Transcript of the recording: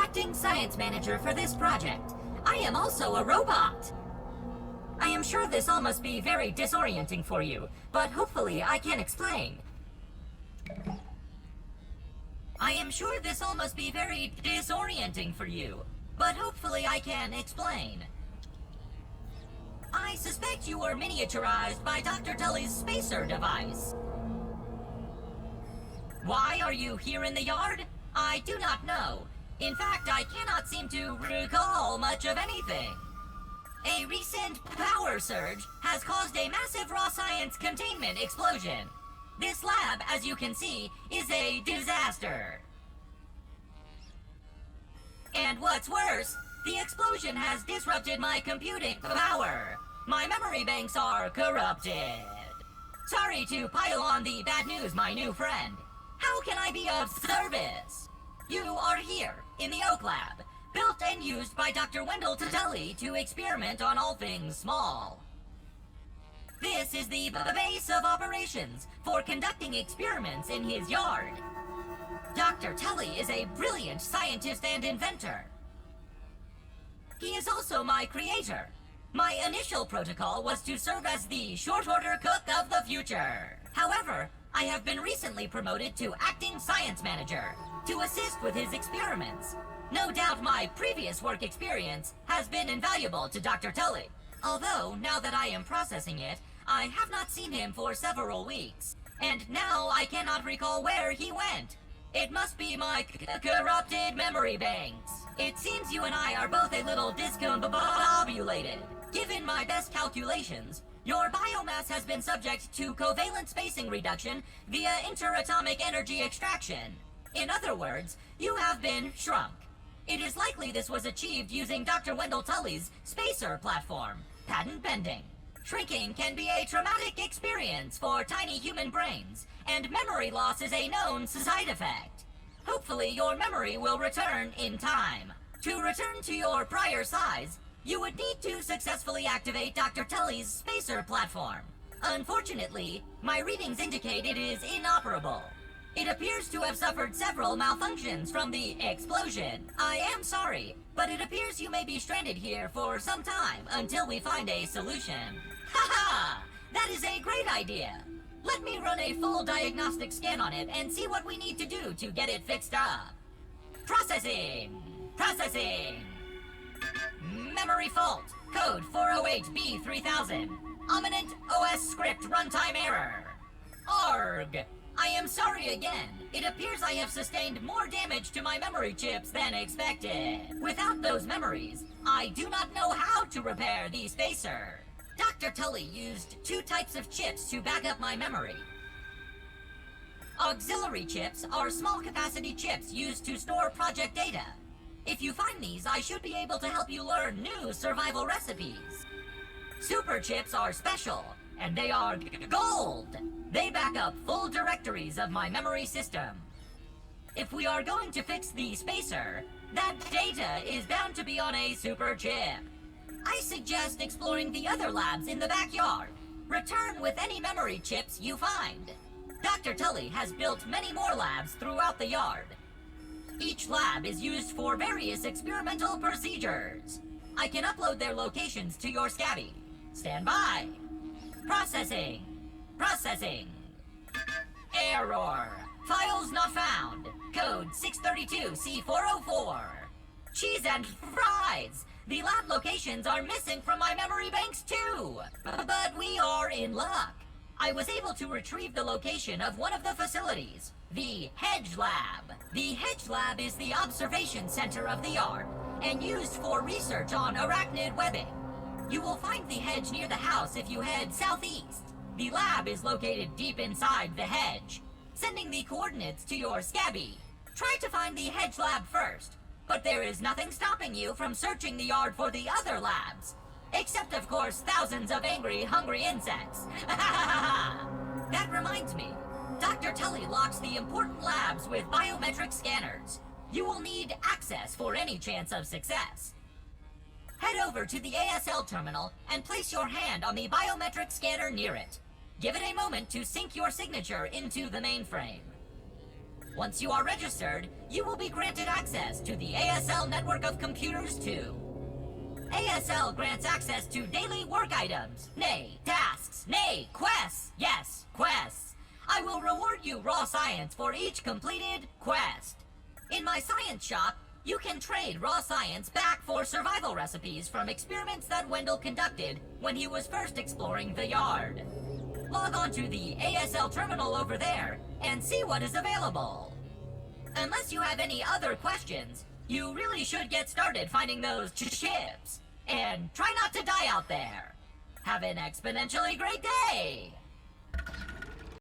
acting science manager for this project. I am also a robot. I am sure this all must be very disorienting for you, but hopefully I can explain. I am sure this all must be very disorienting for you, but hopefully I can explain. I suspect you were miniaturized by Dr. Tully's spacer device. Why are you here in the yard? I do not know. In fact, I cannot seem to recall much of anything. A recent power surge has caused a massive raw science containment explosion. This lab, as you can see, is a disaster. And what's worse, the explosion has disrupted my computing power. My memory banks are corrupted. Sorry to pile on the bad news, my new friend. How can I be of service? You are here, in the Oak Lab, built and used by Dr. Wendell Tully to experiment on all things small. This is the base of operations for conducting experiments in his yard. Dr. Tully is a brilliant scientist and inventor. He is also my creator. My initial protocol was to serve as the short-order cook of the future. However, I have been recently promoted to acting science manager to assist with his experiments. No doubt my previous work experience has been invaluable to Dr. Tully. Although, now that I am processing it, I have not seen him for several weeks. And now I cannot recall where he went. It must be my corrupted memory banks. It seems you and I are both a little discombobulated. Given my best calculations, your biomass has been subject to covalent spacing reduction via interatomic energy extraction. In other words, you have been shrunk. It is likely this was achieved using Dr. Wendell Tully's spacer platform, patent pending. Shrinking can be a traumatic experience for tiny human brains, and memory loss is a known side effect. Hopefully your memory will return in time. To return to your prior size, you would need to successfully activate Dr. Tully's spacer platform. Unfortunately, my readings indicate it is inoperable. It appears to have suffered several malfunctions from the explosion. I am sorry, but it appears you may be stranded here for some time until we find a solution. Haha! That is a great idea! Let me run a full diagnostic scan on it and see what we need to do to get it fixed up. Processing! Processing! Memory fault! Code 408B3000. Ominent OS script runtime error. ARG! I am sorry again. It appears I have sustained more damage to my memory chips than expected. Without those memories, I do not know how to repair the spacer. Dr. Tully used two types of chips to back up my memory. Auxiliary chips are small capacity chips used to store project data. If you find these, I should be able to help you learn new survival recipes. Super chips are special, and they are gold. They back up full directories of my memory system. If we are going to fix the spacer, that data is bound to be on a super chip. I suggest exploring the other labs in the backyard. Return with any memory chips you find. Dr. Tully has built many more labs throughout the yard. Each lab is used for various experimental procedures. I can upload their locations to your Scabby. Stand by. Processing. Processing. Error. Files not found. Code 632C404. Cheese and fries. The lab locations are missing from my memory banks too. But we are in luck. I was able to retrieve the location of one of the facilities, the Hedge Lab. The Hedge Lab is the observation center of the yard and used for research on arachnid webbing. You will find the hedge near the house if you head southeast. The lab is located deep inside the hedge. Sending the coordinates to your Scabby. Try to find the Hedge Lab first, but there is nothing stopping you from searching the yard for the other labs. Except, of course, thousands of angry, hungry insects. That reminds me. Dr. Tully locks the important labs with biometric scanners. You will need access for any chance of success. Head over to the ASL terminal and place your hand on the biometric scanner near it. Give it a moment to sync your signature into the mainframe. Once you are registered, you will be granted access to the ASL network of computers too. ASL grants access to daily work items, nay, tasks, nay, quests. Yes, quests. I will reward you raw science for each completed quest. In my science shop, you can trade raw science back for survival recipes from experiments that Wendell conducted when he was first exploring the yard. Log on to the ASL terminal over there and see what is available. Unless you have any other questions, you really should get started finding those chips. And try not to die out there. Have an exponentially great day!